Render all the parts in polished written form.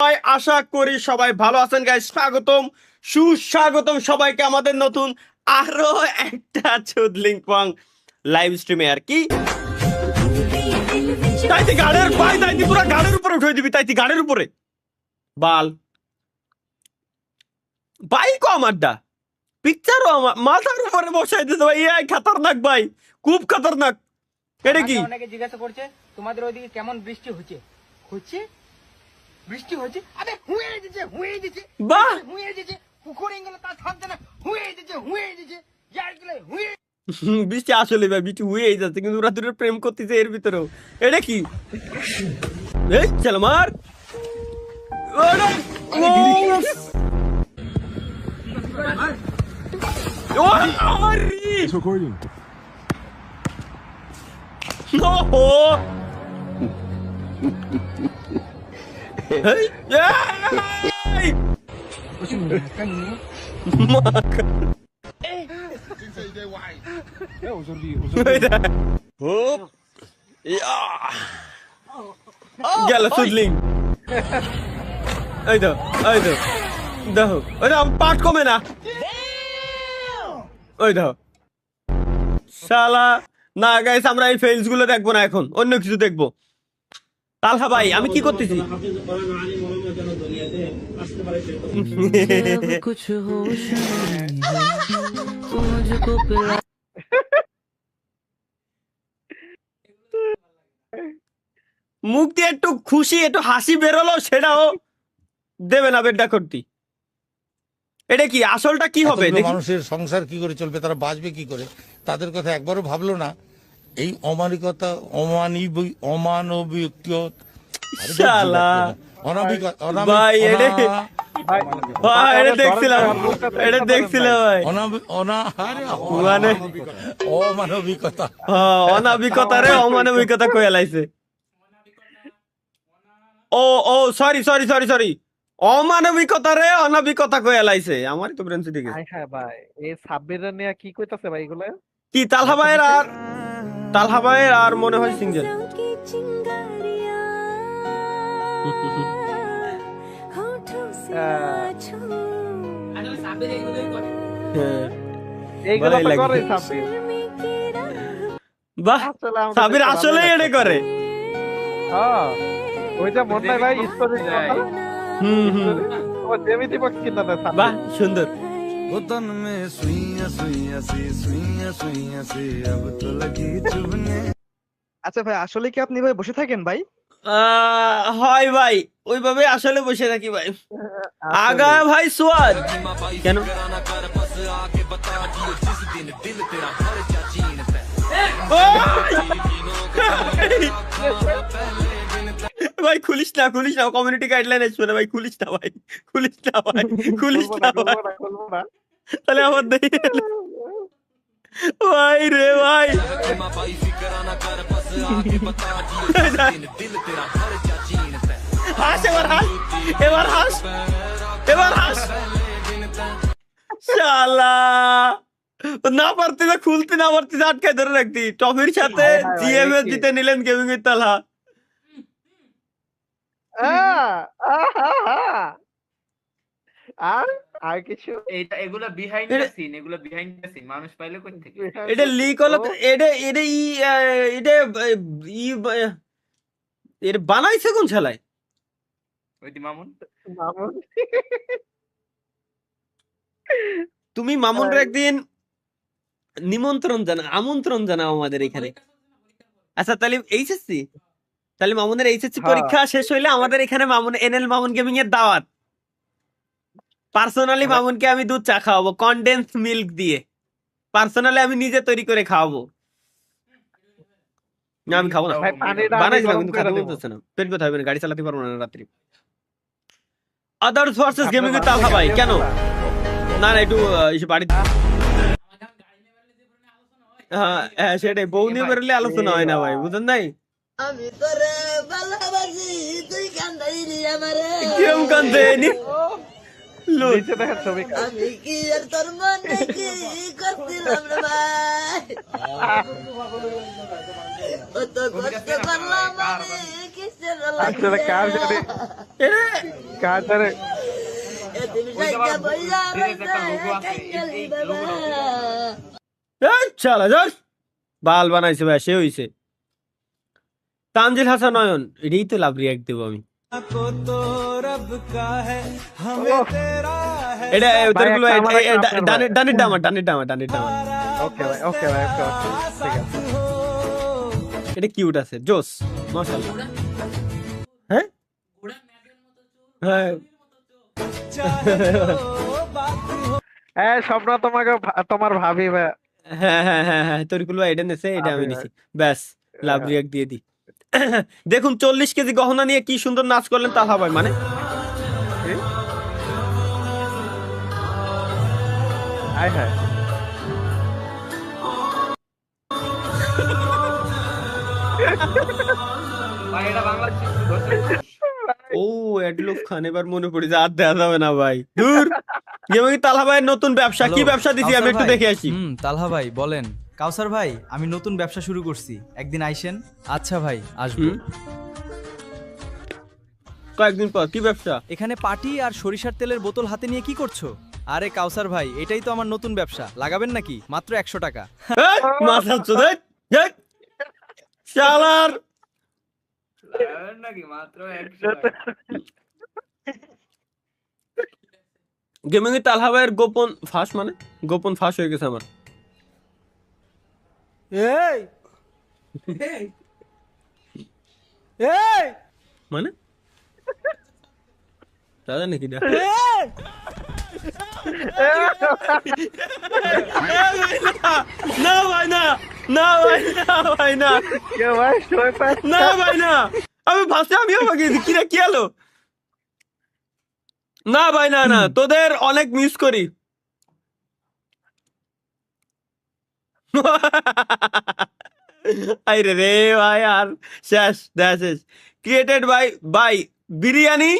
সবাই আশা করি সবাই ভালো আছেন গাইস। সুস্বাগতম সবাইকে আমাদের নতুন আরো একটা চুদলিং পং লাইভ স্ট্রিমে। আর কি তাইতে গাড়ির ভাই তাইতে পুরো গাড়ির উপরে উঠে দিবি, তাইতে গাড়ির উপরে বাল বাইক আমারটা পিকচারও আমার মাথার উপরে বসাই দিতে ভাই। এই খতরনাক ভাই, খুব খতরনাক। এটা কি অনেকে জিজ্ঞাসা করছে তোমাদের ওইদিকে কেমন বৃষ্টি হচ্ছে? হচ্ছে বৃষ্টি হচ্ছে, আরে হুয়ে দিচ্ছে বাহ হুয়ে দিচ্ছে, পুকুরে গেলে তার থামছে না, হুয়ে দিচ্ছে যার গেলে হুয়ে। বৃষ্টি আসলে ভাই বৃষ্টি হয়েই যাচ্ছে, কিন্তু ওরা দুটো প্রেম করতেছে এর ভিতরেও। এটা কি এই চল মার It's recording. গেল সুদলিং। এই তো দেখো ওইটা পাট কমে না। ওই দেখো শালা। না গাইস, আমরা এই ফেলস গুলো দেখবো না, এখন অন্য কিছু দেখবো। তালহা ভাই আমি কি করতেছি? মুখ দিয়ে একটু খুশি একটু হাসি বেরোলো, সেটাও দেবে না বেডা করতি। এটা কি আসলটা কি হবে? মানুষের সংসার কি করে চলবে, তারা বাঁচবে কি করে, তাদের কথা একবারও ভাবলো না। এই অমানবিকতা, অমানবিক শালা ভাই, এটা দেখছিলাম ভাই, মানে অমানবিকতা অনাবিকতা রে অমানবিকতা কয়ে লাইছে। ও সরি অমানবিকতা রে অনাবিকতা কয়ে লাইছে। আমারই তো ব্রেন সিটি গেছে। হ্যাঁ ভাই, এই সাব্বিরের নিয়ে কি কইতাছে ভাই এগুলা? কি তালহা ভাইয়ের আর মনে হয় সিঙ্গেল। এইগুলা তো করে সাব্বির। বাহ, সাব্বির আসলে এটা করে। হ্যাঁ, ওইটা মনে হয় ভাই স্টোরি কথা। ও জেমিতি বক্স কিনা না সাব্বির। বাহ সুন্দর। तन में सुइया सी अब तो लगी चुभने। আচ্ছা ভাই, আসলে কি আপনি ভাই বসে থাকেন ভাই? হয় ভাই, ওইভাবে আসলে বসে থাকি ভাই। আগা ভাই সোয়াদ কেন ভাই? খুলিস না কমিউনিটি গাইডলাইন আসবে না ভাই, খুলিস না ভাই। খুলবো না। তাহলে আমার দেই ভাই রে ভাই। হাস এবার হাস শালা। না পারতি না খুলতে, না পারতি আটকায় ধরে রাখতি। টফির সাথে জিএমএস জিতে নিলেন গেমিং এর তালহা। আর কিছু এগুলা বিহাইন্ড দ্য সিন, মানুষ পাইলে কোথা থেকে? এটা লিক হলো, এটা বানাইছে কোন শালায়? ওই দি মামুন। তুমি মামুনরে একদিন আমন্ত্রণ জানাও আমাদের এখানে। আচ্ছা তাহলে এইচএসসি, তাহলে মামুনের এইচএসসি পরীক্ষা শেষ হইলে আমাদের এখানে এনএল মামুন গেমিং এর দাওয়াত। পার্সোনালি মামুনকে আমি দুধ চা খাওয়াবো কনডেন্স মিল্ক দিয়ে। পার্সোনালি আমি নিজে তৈরি করে খাওয়াবো। না আমি খাবো না, বানাইছিলাম কিন্তু খাতে বলতেছে না। পেট ব্যথা হবে না, গাড়ি চালাতে পারবো না রাত্রি। আদার্স ভার্সেস গেমিং এর তালহা ভাই কেন? না একটু এসে বাড়ি। হ্যাঁ সেটাই, বউ নিয়ে বেরোলে আলোচনা হয় না ভাই, বুঝেন নাই? আমি তোরে ভালোবাসি, তুই কান্দাইলি আমারে। কিরম কান্দে? নিচে দেখেন ছবি। আমি কি আর তোর মনে কি করছিলাম রে ভাই? ও তো কষ্ট করলাম আমি কিসের আসলে কার জানে কার জানে তুমি সাইকেল বইলা চালা যাস বাল বানাইছে ভাই সে হইছে তানজিল হাসান নয়ন এটাই তো লাভ রিয়াক্ট দেবো আমি এটা উত্তরগুলো ডানের ডামার ওকে ভাই ওকে ঠিক আছে এটা কিউট আছে জোস মাশাআল্লাহ হ্যাঁ হ্যাঁ এই স্বপ্ন তোমাকে তোমার ভাবি ভাই হ্যাঁ তরিকুল ভাই এটা নেছে এটা আমি নিছি ব্যাস লাভ রিয়াক্ট দিয়ে দি দেখুন 40 কেজি গহনা নিয়ে কি সুন্দর নাচ করলেন তাহা ভাই মানে হাই হাই ও এডলুক খান এবার মনে পড়ে যে আর দেওয়া যাবে না ভাই দূর যেমন তালহা ভাইয়ের নতুন ব্যবসা কি ব্যবসা দিছি আমি একটু দেখে আসি তালহা ভাই বলেন। কাউসার ভাই আমি নতুন ব্যবসা শুরু করছি, একদিন আইসেন। আচ্ছা ভাই আসবো। কয়েকদিন পর কি ব্যবসা? এখানে পাটি আর সরিষার তেলের বোতল হাতে নিয়ে কি করছো? আরে কাউসার ভাই এটাই তো আমার নতুন ব্যবসা, লাগাবেন নাকি? মাত্র 100 টাকা। মাথা চোদে শালার গেমিং এ তালহা ভাইয়ের গোপন ফাঁস মানে গোপন ফাঁস হয়ে গেছে আমার। এই এই মানে দাদা নাকি না না ভাই না না ভাই না ভাই না কে ভাই শোয় পায় না ভাই না আমি ভাষা আমিও গেছি কিরা কি হলো না ভাই না না তোদের অনেক মিস করি আরে রে ভাই আর শেষ শেষ ক্রিয়েটেড বাই বিরিয়ানি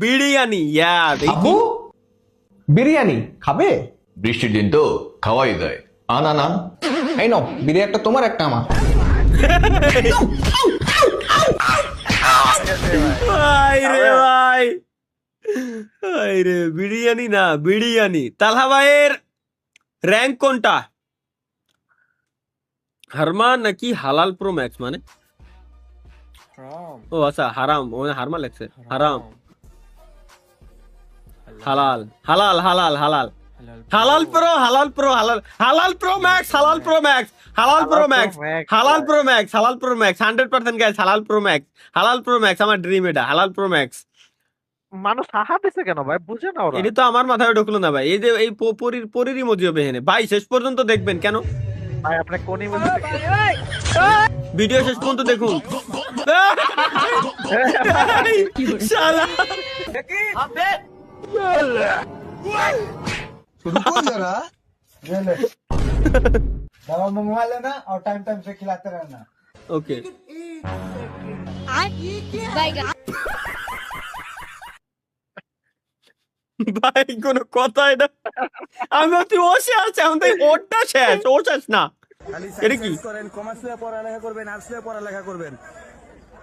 বিরিয়ানি ইয়া দেখি বিরিয়ানি খাবে? বৃষ্টির দিন তো খাওয়াই দেয়। আনা না এই নাও বিরিয়ানি, একটা তোমার একটা আমার। ভাই রে ভাই ভাই রে বিরিয়ানি না বিরিয়ানি। তালহা ভাইয়ের র্যাঙ্ক কোনটা, হারমান নাকি হালাল প্রো ম্যাক্স? মানে ও আচ্ছা হারাম, ও হারমা লেখছে হারাম। হালাল হালাল হালাল হালাল হালাল প্রো হালাল প্রো হালাল হালাল প্রো ম্যাক্স হালাল প্রো ম্যাক্স হালাল প্রো ম্যাক্স হালাল প্রো ম্যাক্স হালাল প্রো ম্যাক্স 100% গাইস হালাল প্রো ম্যাক্স আমার ড্রিম এটা হালাল প্রো ম্যাক্স। মানুষ সাহা দিছে কেন ভাই, বুঝে না ওরা। এটা তো আমার মাথায় ঢুকলো না ভাই। এই যে এই পরির ইমোজি হবে এখানে ভাই, শেষ পর্যন্ত দেখবেন কেন ভাই আপনি কোন ইমোজি ভিডিও শেষ পর্যন্ত দেখুন। শালা रुको जरा दवा मंगवा लेना और टाइम टाइम से खिलाते रहना। ওকে ভাই কোনো কথাই না, আমি তুই বসে আছে আমাদের ওটা শেষ ও শেষ না। এটা কি করেন কমার্স নিয়ে পড়ালেখা করবেন, আর্টস নিয়ে পড়ালেখা করবেন।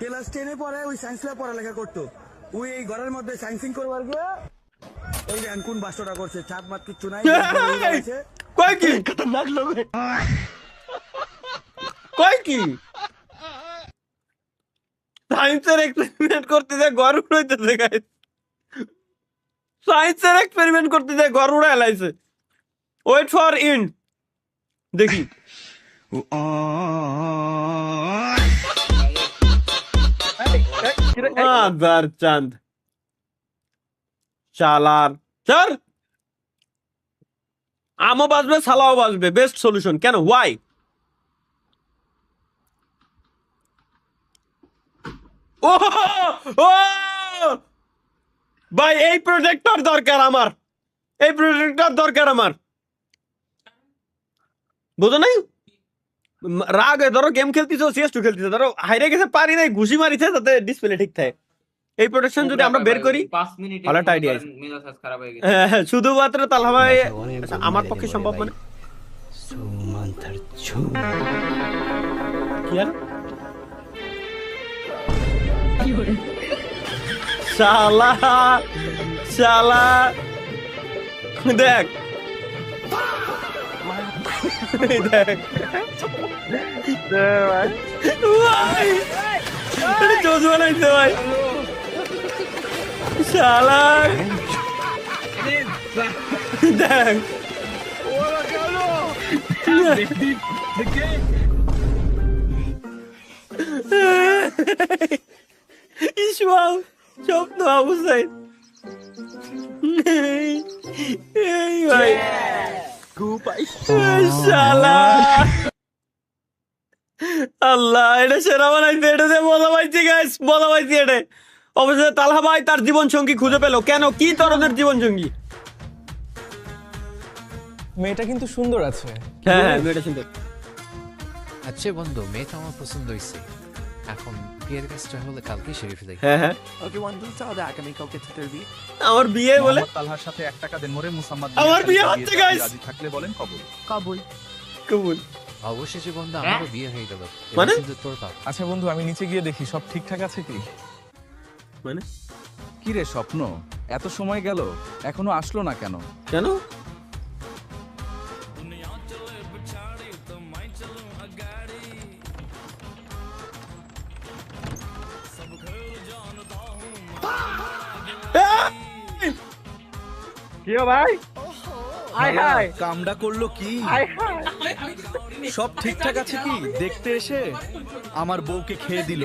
ক্লাস 10 এ পড়ে ওই সায়েন্স নিয়ে পড়ালেখা করতো, ওই এই ঘরের মধ্যে সায়েন্সিং করবার গিয়ে এই যে কোন বাসটা করছে, ছাদ মাত কিছু নাই। কয় কি খতরনাক লোক কয় কি সায়েন্সের এক্সপেরিমেন্ট করতে যায় ঘর উড়াইতেছে গাইস, সায়েন্সের এক্সপেরিমেন্ট করতে যায় ঘর উড়াই লাইছে। ওয়েট ফর ইন্ড দেখি আদার চাঁদ চালার স্যার আমও বাজবে সালাও বাজবে, বেস্ট সলিউশন। কেন ওয়াই? ও ও ভাই এই প্রজেক্টর দরকার আমার, এই প্রজেক্টর দরকার আমার, বুঝো নাই? রাগে ধরো গেম খেলতেছো, সিএস2 খেলতেছো, ধরো হাইরে গেছে পারি নাই ঘুষি মারিছে যাতে ডিসপ্লে ঠিক থাকে। এই প্রোটেকশন যদি আমরা বের করি ভালো একটা আইডিয়া আছে। শুধুমাত্র তালহা ভাই আমার পক্ষে সম্ভব মানে কি আর শালা শালা দেখ দেখ ভাই এটা জোস বানাইছে ভাই শালা দেখ ইসমাও স্বপ্ন অবস্থায় এই ভাই শালা আল্লাহ এটা সেরা বানাইছে, এটা দিয়ে মজা পাইছি গাইস, মজা পাইছি এটা। অবশেষে তালহা ভাই তার জীবন সঙ্গী খুঁজে পেল। কেন, কি ধরনের জীবন সঙ্গী? মেয়েটা কিন্তু সুন্দর আছে। হ্যাঁ হ্যাঁ মেয়েটা সুন্দর। আচ্ছা বন্ধু, মেয়ে তো আমার পছন্দ হয়েছে, এখন বিয়ের কাজটা হলে কালকে সেরে ফেলে। হ্যাঁ হ্যাঁ ওকে বন্ধু, তাহলে আগামীকালকে তোর বিয়ে। আমার বিয়ে বলে তালহার সাথে 1 টাকা দেন মোরে মুসাম্মাদ। আমার বিয়ে হচ্ছে গাইস। রাজি থাকলে বলেন কবুল। কবুল। কবুল। অবশেষে বন্ধু আমারও বিয়ে হয়ে গেল, মানে? কিন্তু তোর পাপ। আচ্ছা বন্ধু, আমি নিচে গিয়ে দেখি সব ঠিকঠাক আছে কি। মানে কি রে স্বপ্ন, এত সময় গেল এখনো আসলো না কেন? কেন? কি ভাই? আয় হায় কামডা করলো কি? আয় হায় সব ঠিকঠাক আছে কি দেখতে এসে আমার বউকে খেয়ে দিল।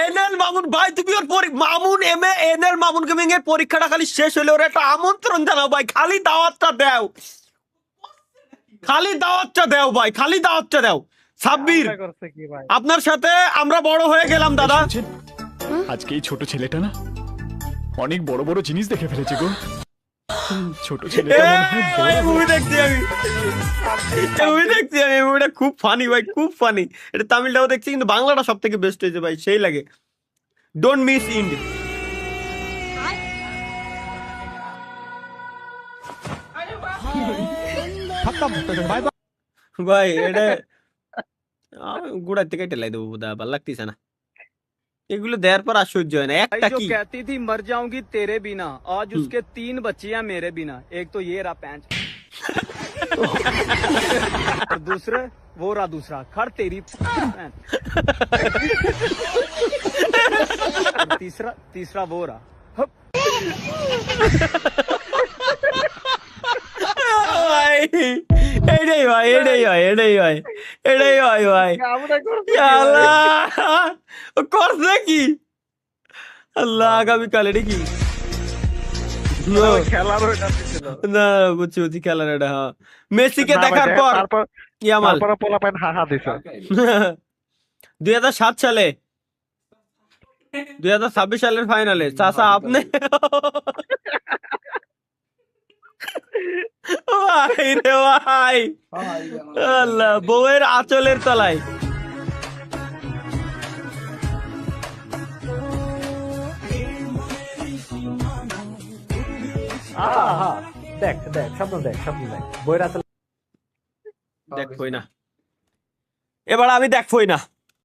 এনএল মামুন ভাই, তুমি ওর Mamun MA NL Mamun gaming এর পরীক্ষাটা খালি শেষ হলে ওর একটা আমন্ত্রণ জানাও ভাই, খালি দাওয়াতটা দাও, খালি দাওয়াতটা দাও ভাই, খালি দাওয়াতটা দাও। সাব্বির, করছে কি ভাই? আপনার সাথে আমরা বড় হয়ে গেলাম দাদা। আজকে এই ছোট ছেলেটা না অনেক বড় বড় জিনিস দেখে ফেলেছে গো। ছোট মুভি দেখছি আমি, মুভি দেখছি আমি, মুভিটা খুব ফানি ভাই, খুব ফানি। এটা তামিলটাও দেখছি, কিন্তু বাংলাটা সব থেকে বেস্ট হয়েছে ভাই, সেই লাগে। Don't miss ইন্ড। ভাই এটা গুড়ার থেকে টেলাই দেবো বোধ হয়, ভালো লাগতেছে না এগুলো দেওয়ার পর আর সহ্য হয় না। একটা কি कहती थी मर जाऊंगी तेरे बिना, आज उसके 3 बच्चियां मेरे बिना, एक तो ये रहा पैंच और दूसरे वो रहा दूसरा खड़ तेरी पैंच। और तीसरा वो रहा। ভাই এটাই ভাই, এটাই হয়, এটাই হয়, এটাই হয় ভাই। আল্লাহ করছে কি? আল্লাহ আগামীকাল এটা কি? খেলার ওইটা ছিল না বুঝছি বুঝছি, খেলার এটা। হ্যাঁ, মেসিকে দেখার পর ইয়ামাল তারপরে পোলাপাইন হা হা দিছে। 2007 সালে 2026 সালের ফাইনালে চাচা আপনি ভাই রে ভাই, আল্লাহ বউয়ের আঁচলের তলায়। দেখ দেখ স্বপ্ন দেখ, স্বপ্ন দেখ, বইরা দেখবই না, এবার আমি দেখবই না।